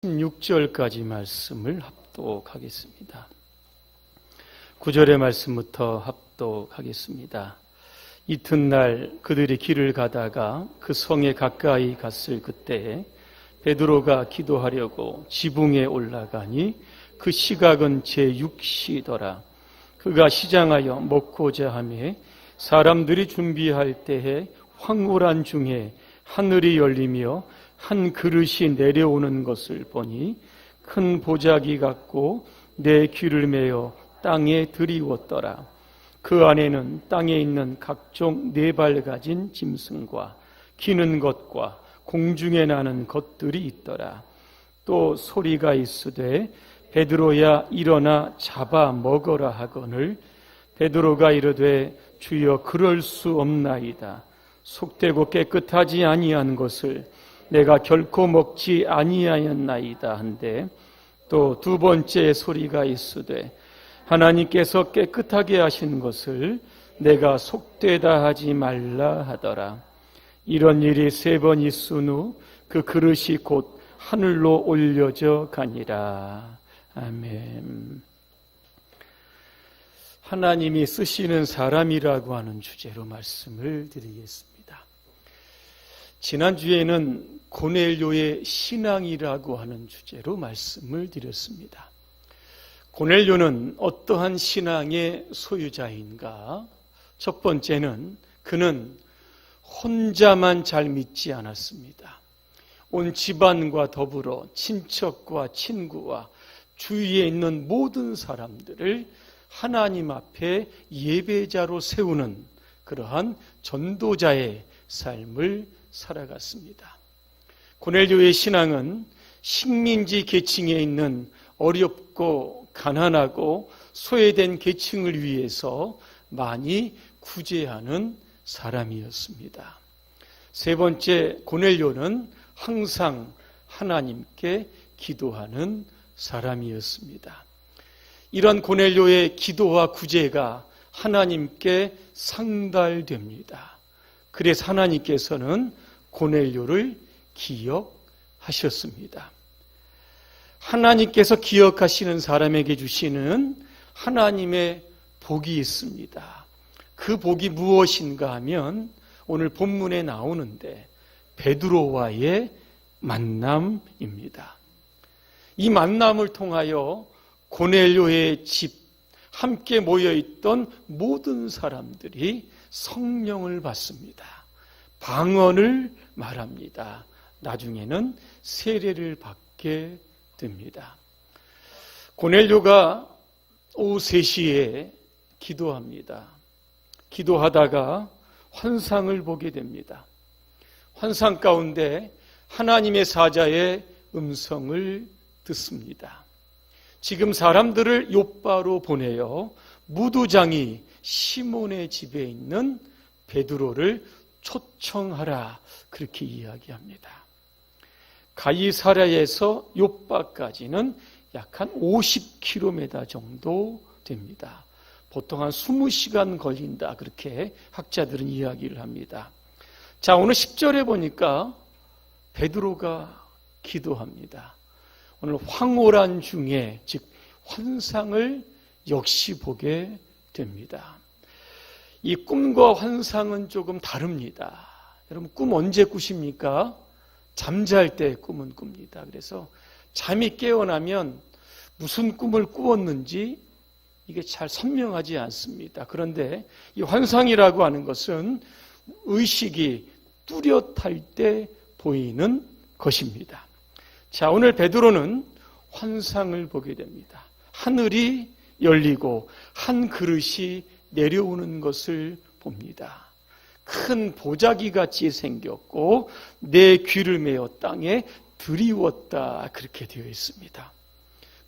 16절까지 말씀을 합독하겠습니다. 9절의 말씀부터 합독하겠습니다. 이튿날 그들이 길을 가다가 그 성에 가까이 갔을 그때에 베드로가 기도하려고 지붕에 올라가니 그 시각은 제6시더라. 그가 시장하여 먹고자 하매 사람들이 준비할 때에 황홀한 중에 하늘이 열리며 한 그릇이 내려오는 것을 보니 큰 보자기 같고 내 귀를 메어 땅에 들이웠더라. 그 안에는 땅에 있는 각종 네 발 가진 짐승과 기는 것과 공중에 나는 것들이 있더라. 또 소리가 있으되 베드로야 일어나 잡아 먹어라 하거늘 베드로가 이르되 주여 그럴 수 없나이다. 속되고 깨끗하지 아니한 것을 내가 결코 먹지 아니하였나이다 한데 또 두 번째 소리가 있으되 하나님께서 깨끗하게 하신 것을 내가 속되다 하지 말라 하더라. 이런 일이 세 번 있은 후 그 그릇이 곧 하늘로 올려져 가니라. 아멘. 하나님이 쓰시는 사람이라고 하는 주제로 말씀을 드리겠습니다. 지난주에는 고넬료의 신앙이라고 하는 주제로 말씀을 드렸습니다. 고넬료는 어떠한 신앙의 소유자인가? 첫 번째는 그는 혼자만 잘 믿지 않았습니다. 온 집안과 더불어 친척과 친구와 주위에 있는 모든 사람들을 하나님 앞에 예배자로 세우는 그러한 전도자의 삶을 살아갔습니다. 고넬료의 신앙은 식민지 계층에 있는 어렵고 가난하고 소외된 계층을 위해서 많이 구제하는 사람이었습니다. 세 번째, 고넬료는 항상 하나님께 기도하는 사람이었습니다. 이런 고넬료의 기도와 구제가 하나님께 상달됩니다. 그래서 하나님께서는 고넬료를 기억하셨습니다. 하나님께서 기억하시는 사람에게 주시는 하나님의 복이 있습니다. 그 복이 무엇인가 하면 오늘 본문에 나오는데 베드로와의 만남입니다. 이 만남을 통하여 고넬료의 집 함께 모여있던 모든 사람들이 성령을 받습니다. 방언을 말합니다. 나중에는 세례를 받게 됩니다. 고넬료가 오후 3시에 기도합니다. 기도하다가 환상을 보게 됩니다. 환상 가운데 하나님의 사자의 음성을 듣습니다. 지금 사람들을 욥바로 보내어 무두장이 시몬의 집에 있는 베드로를 초청하라 그렇게 이야기합니다. 가이사랴에서 욥바까지는 약 한 50km 정도 됩니다. 보통 한 20시간 걸린다 그렇게 학자들은 이야기를 합니다. 자, 오늘 10절에 보니까 베드로가 기도합니다. 오늘 황홀한 중에 즉 환상을 역시 보게 됩니다. 이 꿈과 환상은 조금 다릅니다. 여러분 꿈 언제 꾸십니까? 잠잘 때 꿈은 꿉니다. 그래서 잠이 깨어나면 무슨 꿈을 꾸었는지 이게 잘 선명하지 않습니다. 그런데 이 환상이라고 하는 것은 의식이 뚜렷할 때 보이는 것입니다. 자, 오늘 베드로는 환상을 보게 됩니다. 하늘이 열리고 한 그릇이 내려오는 것을 봅니다. 큰 보자기 같이 생겼고 내 귀를 메어 땅에 들이웠다 그렇게 되어 있습니다.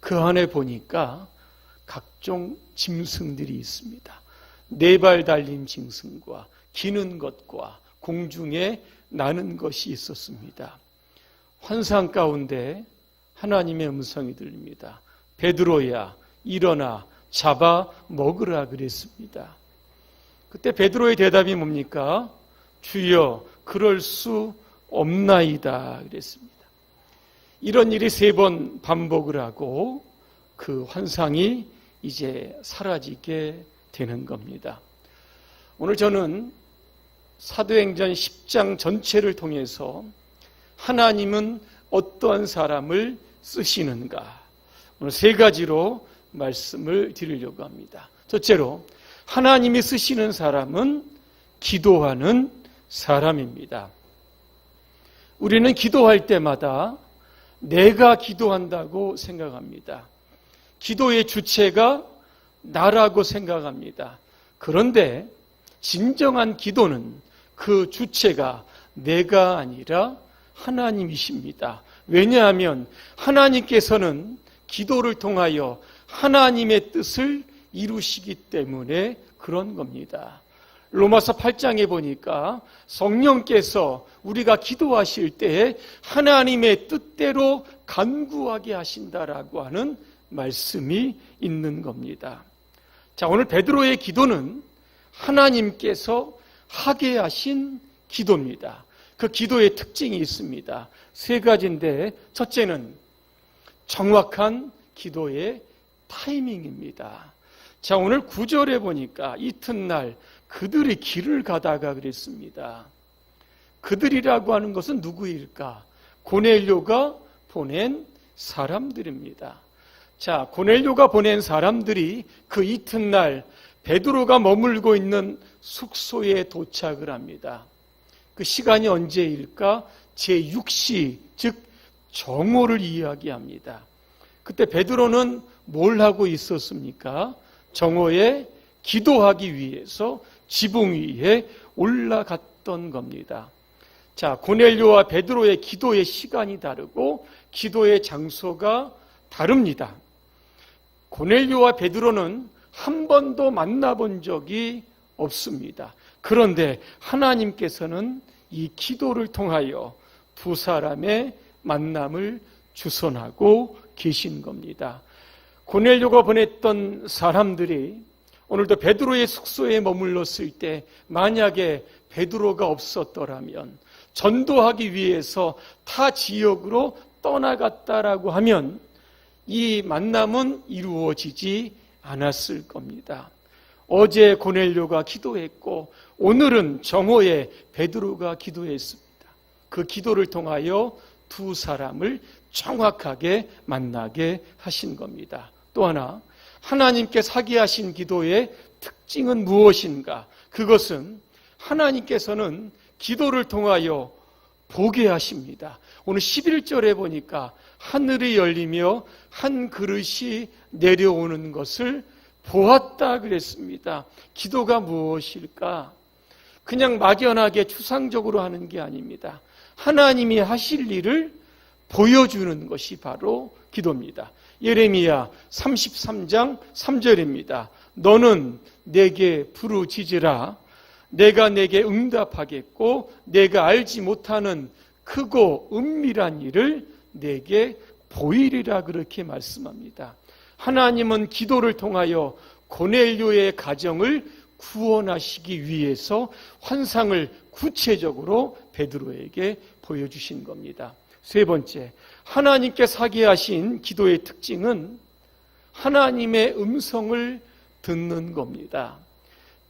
그 안에 보니까 각종 짐승들이 있습니다. 네 발 달린 짐승과 기는 것과 공중에 나는 것이 있었습니다. 환상 가운데 하나님의 음성이 들립니다. 베드로야 일어나 잡아 먹으라 그랬습니다. 그때 베드로의 대답이 뭡니까? 주여 그럴 수 없나이다 그랬습니다. 이런 일이 3번 반복을 하고 그 환상이 이제 사라지게 되는 겁니다. 오늘 저는 사도행전 10장 전체를 통해서 하나님은 어떠한 사람을 쓰시는가, 오늘 3가지로 말씀을 드리려고 합니다. 첫째로, 하나님이 쓰시는 사람은 기도하는 사람입니다. 우리는 기도할 때마다 내가 기도한다고 생각합니다. 기도의 주체가 나라고 생각합니다. 그런데 진정한 기도는 그 주체가 내가 아니라 하나님이십니다. 왜냐하면 하나님께서는 기도를 통하여 하나님의 뜻을 이루시기 때문에 그런 겁니다. 로마서 8장에 보니까 성령께서 우리가 기도하실 때에 하나님의 뜻대로 간구하게 하신다라고 하는 말씀이 있는 겁니다. 자, 오늘 베드로의 기도는 하나님께서 하게 하신 기도입니다. 그 기도의 특징이 있습니다. 3가지인데, 첫째는 정확한 기도의 타이밍입니다. 자, 오늘 9절에 보니까 이튿날 그들이 길을 가다가 그랬습니다. 그들이라고 하는 것은 누구일까? 고넬료가 보낸 사람들입니다. 자, 고넬료가 보낸 사람들이 그 이튿날 베드로가 머물고 있는 숙소에 도착을 합니다. 그 시간이 언제일까? 제6시, 즉 정오를 이야기합니다. 그때 베드로는 뭘 하고 있었습니까? 정오에 기도하기 위해서 지붕 위에 올라갔던 겁니다. 자, 고넬료와 베드로의 기도의 시간이 다르고 기도의 장소가 다릅니다. 고넬료와 베드로는 한 번도 만나본 적이 없습니다. 그런데 하나님께서는 이 기도를 통하여 두 사람의 만남을 주선하고 계신 겁니다. 고넬료가 보냈던 사람들이 오늘도 베드로의 숙소에 머물렀을 때 만약에 베드로가 없었더라면, 전도하기 위해서 타 지역으로 떠나갔다라고 하면 이 만남은 이루어지지 않았을 겁니다. 어제 고넬료가 기도했고 오늘은 정오에 베드로가 기도했습니다. 그 기도를 통하여 두 사람을 정확하게 만나게 하신 겁니다. 또 하나, 하나님께 사게 하신 기도의 특징은 무엇인가? 그것은 하나님께서는 기도를 통하여 보게 하십니다. 오늘 11절에 보니까 하늘이 열리며 한 그릇이 내려오는 것을 보았다 그랬습니다. 기도가 무엇일까? 그냥 막연하게 추상적으로 하는 게 아닙니다. 하나님이 하실 일을 보여주는 것이 바로 기도입니다. 예레미야 33장 3절입니다. 너는 내게 부르짖으라. 내가 내게 응답하겠고 내가 알지 못하는 크고 은밀한 일을 내게 보이리라, 그렇게 말씀합니다. 하나님은 기도를 통하여 고넬료의 가정을 구원하시기 위해서 환상을 구체적으로 베드로에게 보여주신 겁니다. 3번째, 하나님께 사게 하신 기도의 특징은 하나님의 음성을 듣는 겁니다.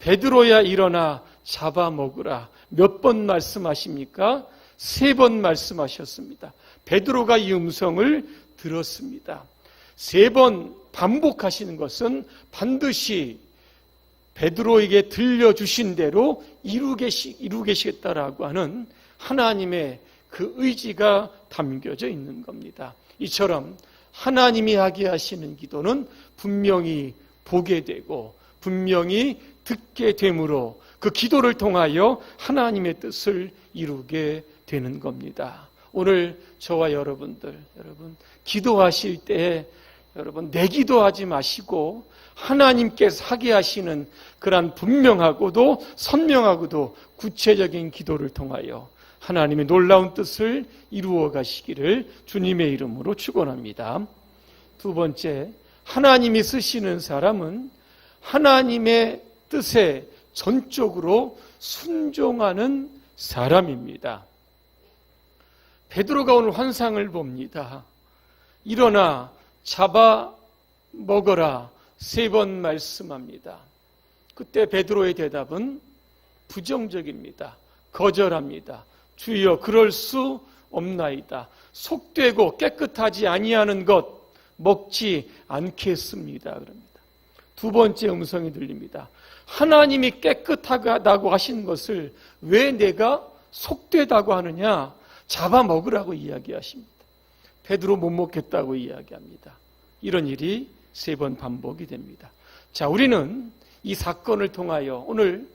베드로야 일어나 잡아먹으라. 몇 번 말씀하십니까? 3번 말씀하셨습니다. 베드로가 이 음성을 들었습니다. 3번 반복하시는 것은 반드시 베드로에게 들려주신 대로 이루겠다라고 하는 하나님의 그 의지가 담겨져 있는 겁니다. 이처럼 하나님이 하게 하시는 기도는 분명히 보게 되고 분명히 듣게 되므로 그 기도를 통하여 하나님의 뜻을 이루게 되는 겁니다. 오늘 저와 여러분 기도하실 때 여러분 내 기도하지 마시고 하나님께서 하게 하시는 그러한 분명하고도 선명하고도 구체적인 기도를 통하여 하나님의 놀라운 뜻을 이루어 가시기를 주님의 이름으로 축원합니다. 2번째, 하나님이 쓰시는 사람은 하나님의 뜻에 전적으로 순종하는 사람입니다. 베드로가 오늘 환상을 봅니다. 일어나 잡아 먹어라 3번 말씀합니다. 그때 베드로의 대답은 부정적입니다. 거절합니다. 주여, 그럴 수 없나이다. 속되고 깨끗하지 아니하는 것 먹지 않겠습니다. 그럽니다. 두 번째 음성이 들립니다. 하나님이 깨끗하다고 하신 것을 왜 내가 속되다고 하느냐? 잡아먹으라고 이야기하십니다. 베드로 못 먹겠다고 이야기합니다. 이런 일이 3번 반복이 됩니다. 자, 우리는 이 사건을 통하여 오늘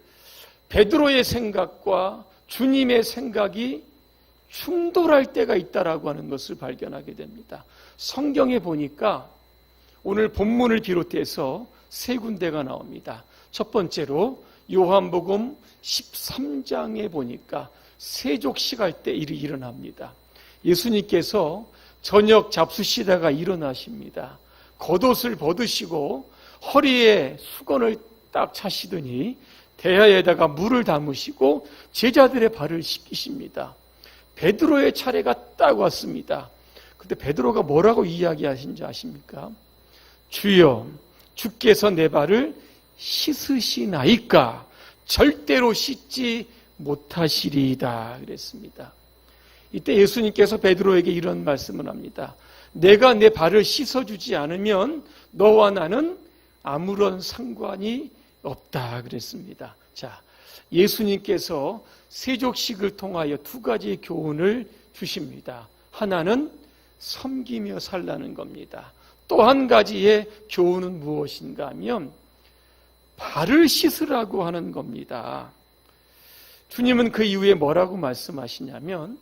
베드로의 생각과 주님의 생각이 충돌할 때가 있다라고 하는 것을 발견하게 됩니다. 성경에 보니까 오늘 본문을 비롯해서 3군데가 나옵니다. 첫 번째로 요한복음 13장에 보니까 세족식 할 때 일이 일어납니다. 예수님께서 저녁 잡수시다가 일어나십니다. 겉옷을 벗으시고 허리에 수건을 딱 차시더니 대야에다가 물을 담으시고 제자들의 발을 씻기십니다. 베드로의 차례가 딱 왔습니다. 그때 베드로가 뭐라고 이야기하신지 아십니까? 주여, 주께서 내 발을 씻으시나이까? 절대로 씻지 못하시리이다 그랬습니다. 이때 예수님께서 베드로에게 이런 말씀을 합니다. 내가 내 발을 씻어주지 않으면 너와 나는 아무런 상관이 없다 그랬습니다. 자, 예수님께서 세족식을 통하여 2가지의 교훈을 주십니다. 하나는 섬기며 살라는 겁니다. 또 한 가지의 교훈은 무엇인가 하면 발을 씻으라고 하는 겁니다. 주님은 그 이후에 뭐라고 말씀하시냐면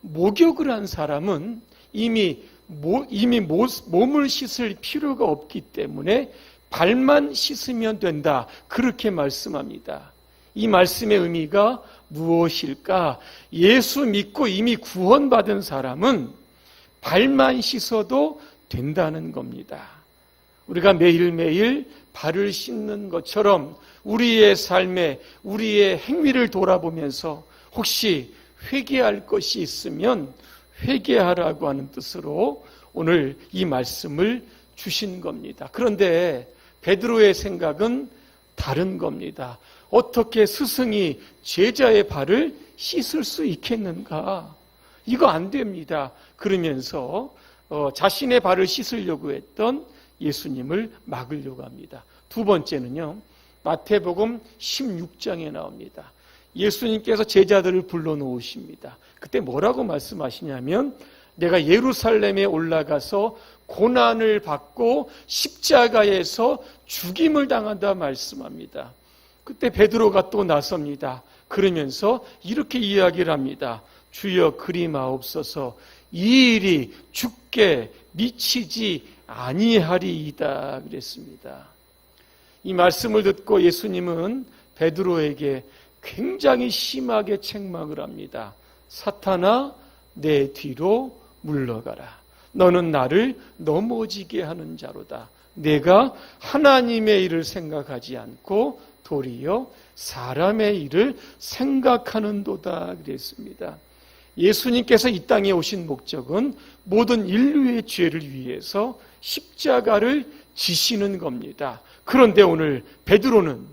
목욕을 한 사람은 이미 몸을 씻을 필요가 없기 때문에 발만 씻으면 된다. 그렇게 말씀합니다. 이 말씀의 의미가 무엇일까? 예수 믿고 이미 구원받은 사람은 발만 씻어도 된다는 겁니다. 우리가 매일매일 발을 씻는 것처럼 우리의 삶에 우리의 행위를 돌아보면서 혹시 회개할 것이 있으면 회개하라고 하는 뜻으로 오늘 이 말씀을 주신 겁니다. 그런데 베드로의 생각은 다른 겁니다. 어떻게 스승이 제자의 발을 씻을 수 있겠는가? 이거 안 됩니다. 그러면서 자신의 발을 씻으려고 했던 예수님을 막으려고 합니다. 두 번째는요, 마태복음 16장에 나옵니다. 예수님께서 제자들을 불러놓으십니다. 그때 뭐라고 말씀하시냐면 내가 예루살렘에 올라가서 고난을 받고 십자가에서 죽임을 당한다 말씀합니다. 그때 베드로가 또 나섭니다. 그러면서 이렇게 이야기를 합니다. 주여 그리 마옵소서 이 일이 주께 미치지 아니하리이다 그랬습니다. 이 말씀을 듣고 예수님은 베드로에게 굉장히 심하게 책망을 합니다. 사탄아 내 뒤로 물러가라. 너는 나를 넘어지게 하는 자로다. 내가 하나님의 일을 생각하지 않고 도리어 사람의 일을 생각하는도다 그랬습니다. 예수님께서 이 땅에 오신 목적은 모든 인류의 죄를 위해서 십자가를 지시는 겁니다. 그런데 오늘 베드로는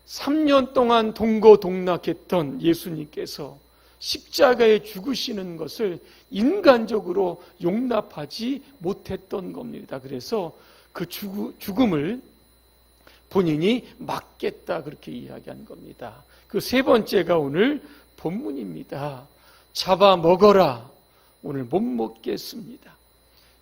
3년 동안 동고동락했던 예수님께서 십자가에 죽으시는 것을 인간적으로 용납하지 못했던 겁니다. 그래서 그 죽음을 본인이 막겠다 그렇게 이야기한 겁니다. 그 3번째가 오늘 본문입니다. 잡아먹어라. 오늘 못 먹겠습니다.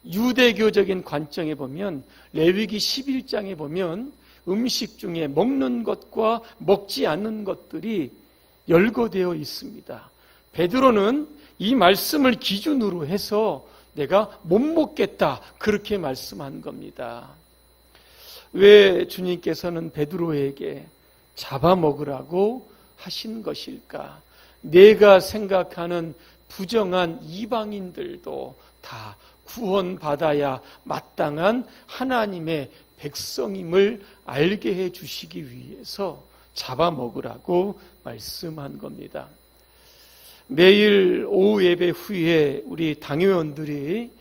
유대교적인 관점에 보면 레위기 11장에 보면 음식 중에 먹는 것과 먹지 않는 것들이 열거되어 있습니다. 베드로는 이 말씀을 기준으로 해서 내가 못 먹겠다 그렇게 말씀한 겁니다. 왜 주님께서는 베드로에게 잡아먹으라고 하신 것일까? 내가 생각하는 부정한 이방인들도 다 구원받아야 마땅한 하나님의 백성임을 알게 해 주시기 위해서 잡아먹으라고 말씀한 겁니다. 매일 오후 예배 후에 우리 당회원들이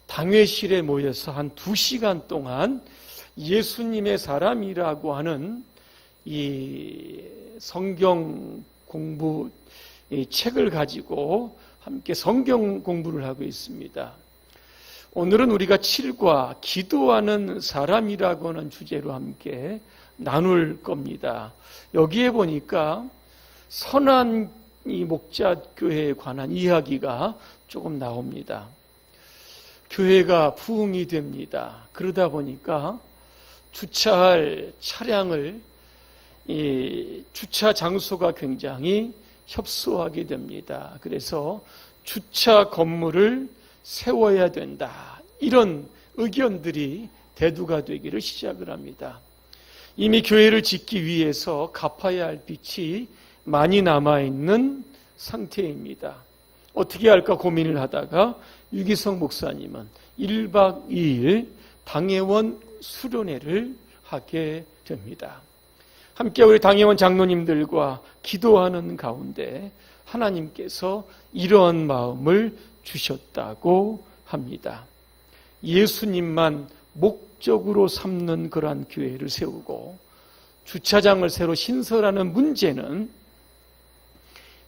당회실에 모여서 한 2시간 동안 예수님의 사람이라고 하는 이 성경 공부 책을 가지고 함께 성경 공부를 하고 있습니다. 오늘은 우리가 7과 기도하는 사람이라고 하는 주제로 함께 나눌 겁니다. 여기에 보니까 선한 이 목자교회에 관한 이야기가 조금 나옵니다. 교회가 부흥이 됩니다. 그러다 보니까 주차할 차량을 주차 장소가 굉장히 협소하게 됩니다. 그래서 주차 건물을 세워야 된다. 이런 의견들이 대두가 되기를 시작을 합니다. 이미 교회를 짓기 위해서 갚아야 할 빚이 많이 남아있는 상태입니다. 어떻게 할까 고민을 하다가 유기성 목사님은 1박 2일 당회원 수련회를 하게 됩니다. 함께 우리 당회원 장로님들과 기도하는 가운데 하나님께서 이러한 마음을 주셨다고 합니다. 예수님만 목적으로 삼는 그러한 교회를 세우고 주차장을 새로 신설하는 문제는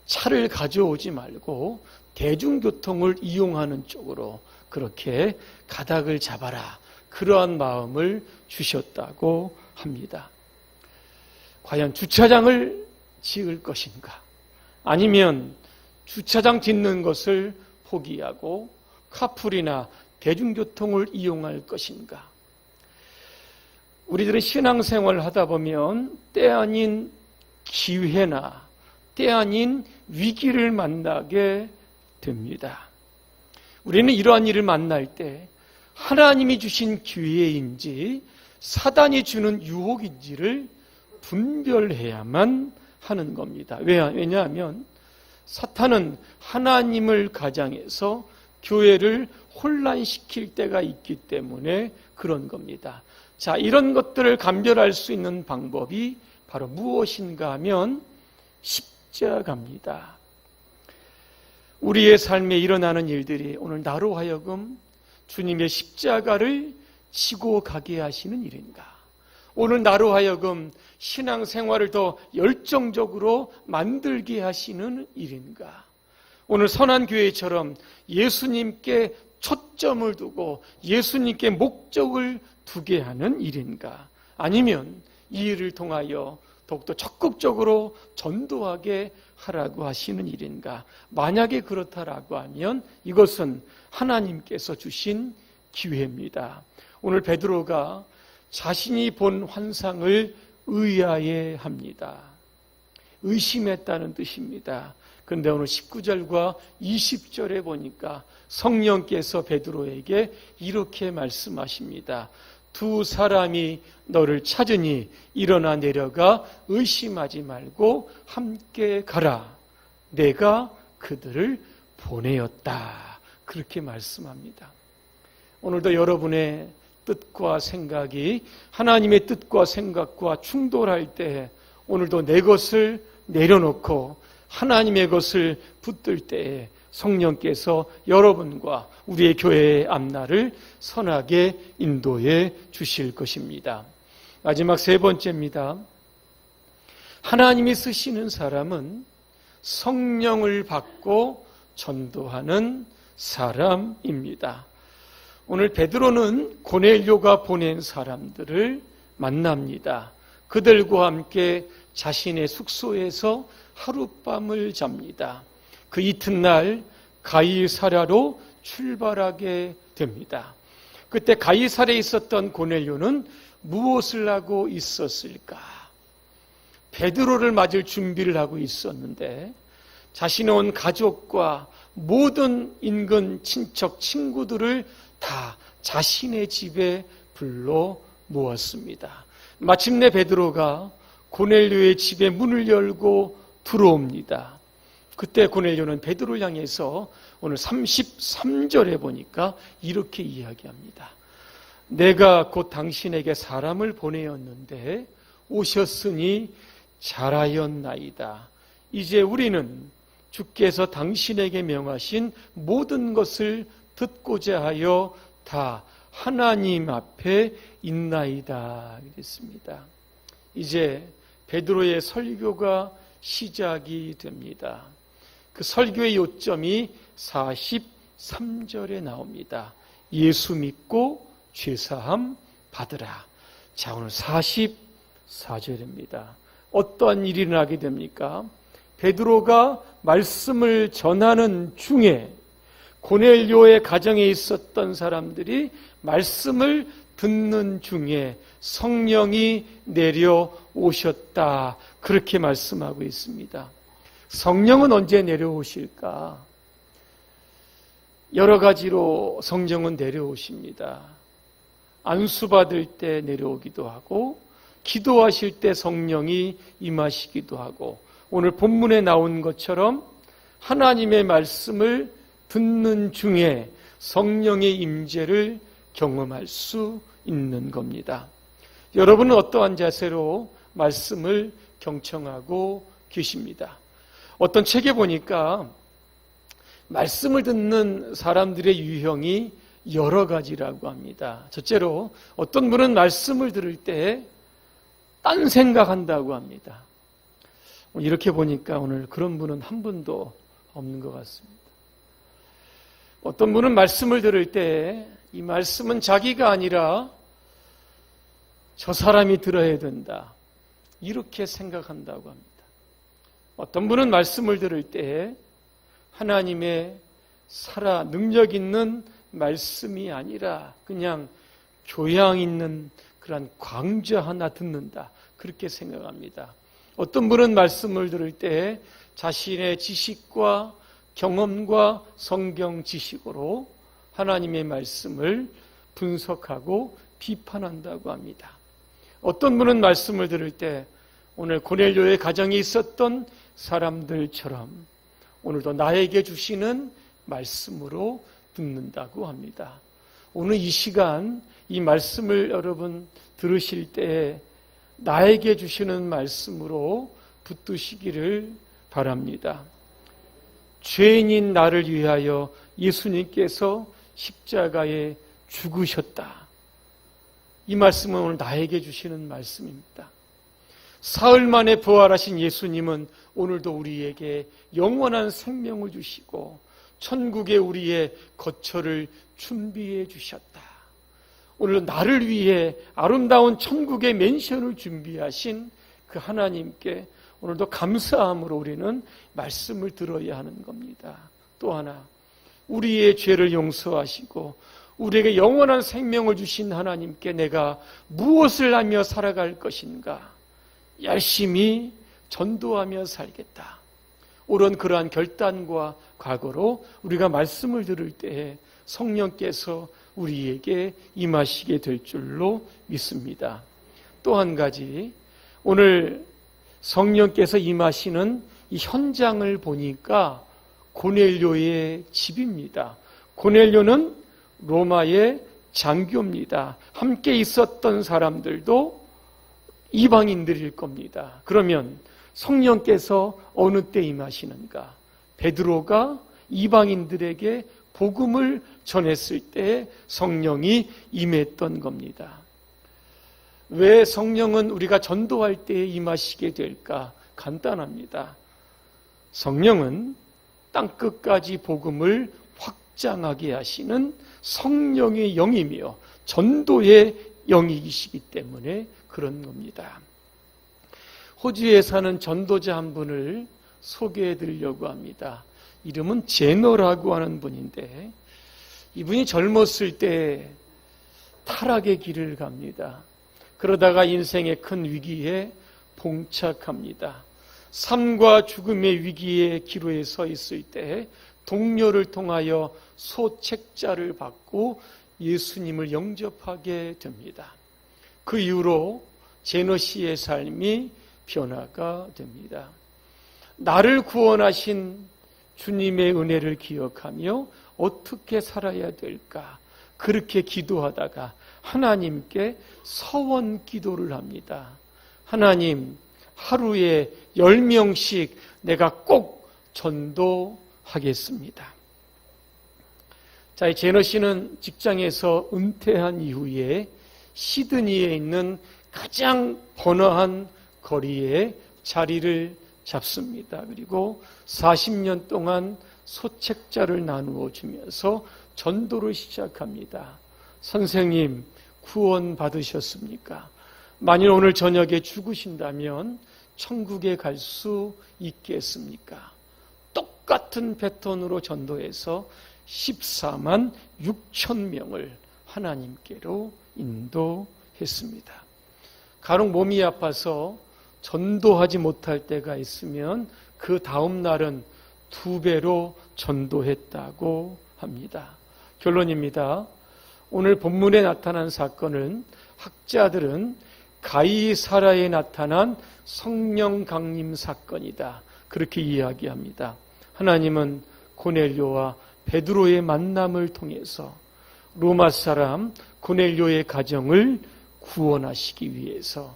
차를 가져오지 말고 대중교통을 이용하는 쪽으로 그렇게 가닥을 잡아라. 그러한 마음을 주셨다고 합니다. 과연 주차장을 지을 것인가? 아니면 주차장 짓는 것을 포기하고 카풀이나 대중교통을 이용할 것인가? 우리들은 신앙생활을 하다 보면 때 아닌 기회나 때 아닌 위기를 만나게 됩니다. 우리는 이러한 일을 만날 때 하나님이 주신 기회인지 사단이 주는 유혹인지를 분별해야만 하는 겁니다. 왜냐하면 사탄은 하나님을 가장해서 교회를 혼란시킬 때가 있기 때문에 그런 겁니다. 자, 이런 것들을 감별할 수 있는 방법이 바로 무엇인가 하면 십자가입니다. 우리의 삶에 일어나는 일들이 오늘 나로 하여금 주님의 십자가를 지고 가게 하시는 일인가? 오늘 나로 하여금 신앙생활을 더 열정적으로 만들게 하시는 일인가? 오늘 선한 교회처럼 예수님께 초점을 두고 예수님께 목적을 두게 하는 일인가? 아니면 이 일을 통하여 더욱더 적극적으로 전도하게 하라고 하시는 일인가? 만약에 그렇다라고 하면 이것은 하나님께서 주신 기회입니다. 오늘 베드로가 자신이 본 환상을 의아해합니다. 의심했다는 뜻입니다. 그런데 오늘 19절과 20절에 보니까 성령께서 베드로에게 이렇게 말씀하십니다. 두 사람이 너를 찾으니 일어나 내려가 의심하지 말고 함께 가라. 내가 그들을 보내었다. 그렇게 말씀합니다. 오늘도 여러분의 뜻과 생각이 하나님의 뜻과 생각과 충돌할 때 오늘도 내 것을 내려놓고 하나님의 것을 붙들 때에 성령께서 여러분과 우리의 교회의 앞날을 선하게 인도해 주실 것입니다. 마지막 세 번째입니다. 하나님이 쓰시는 사람은 성령을 받고 전도하는 사람입니다. 오늘 베드로는 고넬료가 보낸 사람들을 만납니다. 그들과 함께 자신의 숙소에서 하룻밤을 잡니다. 그 이튿날 가이사랴로 출발하게 됩니다. 그때 가이사랴에 있었던 고넬료는 무엇을 하고 있었을까? 베드로를 맞을 준비를 하고 있었는데 자신의 온 가족과 모든 인근 친척 친구들을 다 자신의 집에 불러 모았습니다. 마침내 베드로가 고넬료의 집에 문을 열고 들어옵니다. 그때 고넬료는 베드로를 향해서 오늘 33절에 보니까 이렇게 이야기합니다. 내가 곧 당신에게 사람을 보내었는데 오셨으니 잘하였나이다. 이제 우리는 주께서 당신에게 명하신 모든 것을 듣고자 하여 다 하나님 앞에 있나이다. 그랬습니다. 이제 베드로의 설교가 시작이 됩니다. 그 설교의 요점이 43절에 나옵니다. 예수 믿고 죄사함 받으라. 자, 오늘 44절입니다. 어떠한 일이 일어나게 됩니까? 베드로가 말씀을 전하는 중에 고넬료의 가정에 있었던 사람들이 말씀을 듣는 중에 성령이 내려오셨다. 그렇게 말씀하고 있습니다. 성령은 언제 내려오실까? 여러 가지로 성령은 내려오십니다. 안수받을 때 내려오기도 하고, 기도하실 때 성령이 임하시기도 하고, 오늘 본문에 나온 것처럼 하나님의 말씀을 듣는 중에 성령의 임재를 경험할 수 있는 겁니다. 여러분은 어떠한 자세로 말씀을 경청하고 계십니다. 어떤 책에 보니까 말씀을 듣는 사람들의 유형이 여러 가지라고 합니다. 첫째로 어떤 분은 말씀을 들을 때 딴 생각한다고 합니다. 이렇게 보니까 오늘 그런 분은 한 분도 없는 것 같습니다. 어떤 분은 말씀을 들을 때 이 말씀은 자기가 아니라 저 사람이 들어야 된다. 이렇게 생각한다고 합니다. 어떤 분은 말씀을 들을 때 하나님의 살아 능력 있는 말씀이 아니라 그냥 교양 있는 그런 강좌 하나 듣는다. 그렇게 생각합니다. 어떤 분은 말씀을 들을 때 자신의 지식과 경험과 성경 지식으로 하나님의 말씀을 분석하고 비판한다고 합니다. 어떤 분은 말씀을 들을 때 오늘 고넬료의 가정에 있었던 사람들처럼 오늘도 나에게 주시는 말씀으로 듣는다고 합니다. 오늘 이 시간 이 말씀을 여러분 들으실 때 나에게 주시는 말씀으로 붙드시기를 바랍니다. 죄인인 나를 위하여 예수님께서 십자가에 죽으셨다. 이 말씀은 오늘 나에게 주시는 말씀입니다. 사흘 만에 부활하신 예수님은 오늘도 우리에게 영원한 생명을 주시고 천국에 우리의 거처를 준비해 주셨다. 오늘 나를 위해 아름다운 천국의 맨션을 준비하신 그 하나님께 오늘도 감사함으로 우리는 말씀을 들어야 하는 겁니다. 또 하나, 우리의 죄를 용서하시고 우리에게 영원한 생명을 주신 하나님께 내가 무엇을 하며 살아갈 것인가? 열심히 전도하며 살겠다. 옳은 그러한 결단과 각오로 우리가 말씀을 들을 때에 성령께서 우리에게 임하시게 될 줄로 믿습니다. 또 한 가지, 오늘 성령께서 임하시는 이 현장을 보니까 고넬료의 집입니다. 고넬료는 로마의 장교입니다. 함께 있었던 사람들도 이방인들일 겁니다. 그러면 성령께서 어느 때 임하시는가? 베드로가 이방인들에게 복음을 전했을 때 성령이 임했던 겁니다. 왜 성령은 우리가 전도할 때에 임하시게 될까? 간단합니다. 성령은 땅끝까지 복음을 확장하게 하시는 성령의 영이며 전도의 영이시기 때문에 그런 겁니다. 호주에 사는 전도자 한 분을 소개해 드리려고 합니다. 이름은 제너라고 하는 분인데 이분이 젊었을 때 타락의 길을 갑니다. 그러다가 인생의 큰 위기에 봉착합니다. 삶과 죽음의 위기의 기로에 서 있을 때 동료를 통하여 소책자를 받고 예수님을 영접하게 됩니다. 그 이후로 제너 씨의 삶이 변화가 됩니다. 나를 구원하신 주님의 은혜를 기억하며 어떻게 살아야 될까? 그렇게 기도하다가 하나님께 서원 기도를 합니다. 하나님, 하루에 10명씩 내가 꼭 전도하겠습니다. 자, 제너 씨는 직장에서 은퇴한 이후에 시드니에 있는 가장 번화한 거리에 자리를 잡습니다. 그리고 40년 동안 소책자를 나누어 주면서 전도를 시작합니다. 선생님, 구원 받으셨습니까? 만일 오늘 저녁에 죽으신다면 천국에 갈 수 있겠습니까? 똑같은 패턴으로 전도해서 14만 6천 명을 하나님께로 인도했습니다. 간혹 몸이 아파서 전도하지 못할 때가 있으면 그 다음 날은 2배로 전도했다고 합니다. 결론입니다. 오늘 본문에 나타난 사건은 학자들은 가이사라에 나타난 성령 강림 사건이다, 그렇게 이야기합니다. 하나님은 고넬료와 베드로의 만남을 통해서 로마 사람 고넬료의 가정을 구원하시기 위해서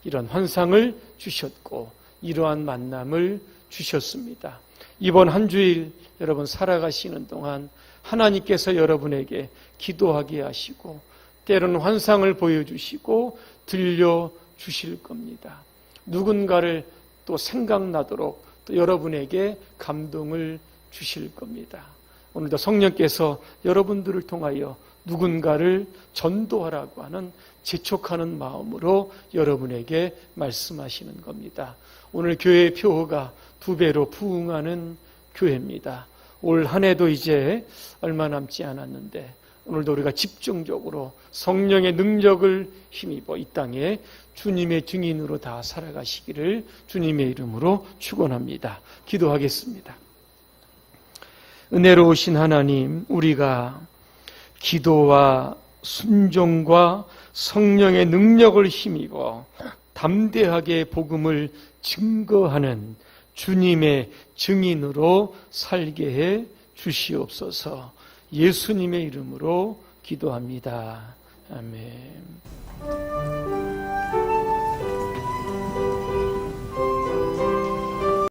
이런 환상을 주셨고 이러한 만남을 주셨습니다. 이번 한 주일 여러분 살아가시는 동안 하나님께서 여러분에게 기도하게 하시고 때로는 환상을 보여주시고 들려주실 겁니다. 누군가를 또 생각나도록 또 여러분에게 감동을 주실 겁니다. 오늘도 성령께서 여러분들을 통하여 누군가를 전도하라고 하는 재촉하는 마음으로 여러분에게 말씀하시는 겁니다. 오늘 교회의 표어가 2배로 부흥하는 교회입니다. 올 한 해도 이제 얼마 남지 않았는데 오늘도 우리가 집중적으로 성령의 능력을 힘입어 이 땅에 주님의 증인으로 다 살아가시기를 주님의 이름으로 축원합니다. 기도하겠습니다. 은혜로우신 하나님, 우리가 기도와 순종과 성령의 능력을 힘입어 담대하게 복음을 증거하는 주님의 증인으로 살게 해 주시옵소서. 예수님의 이름으로 기도합니다. 아멘.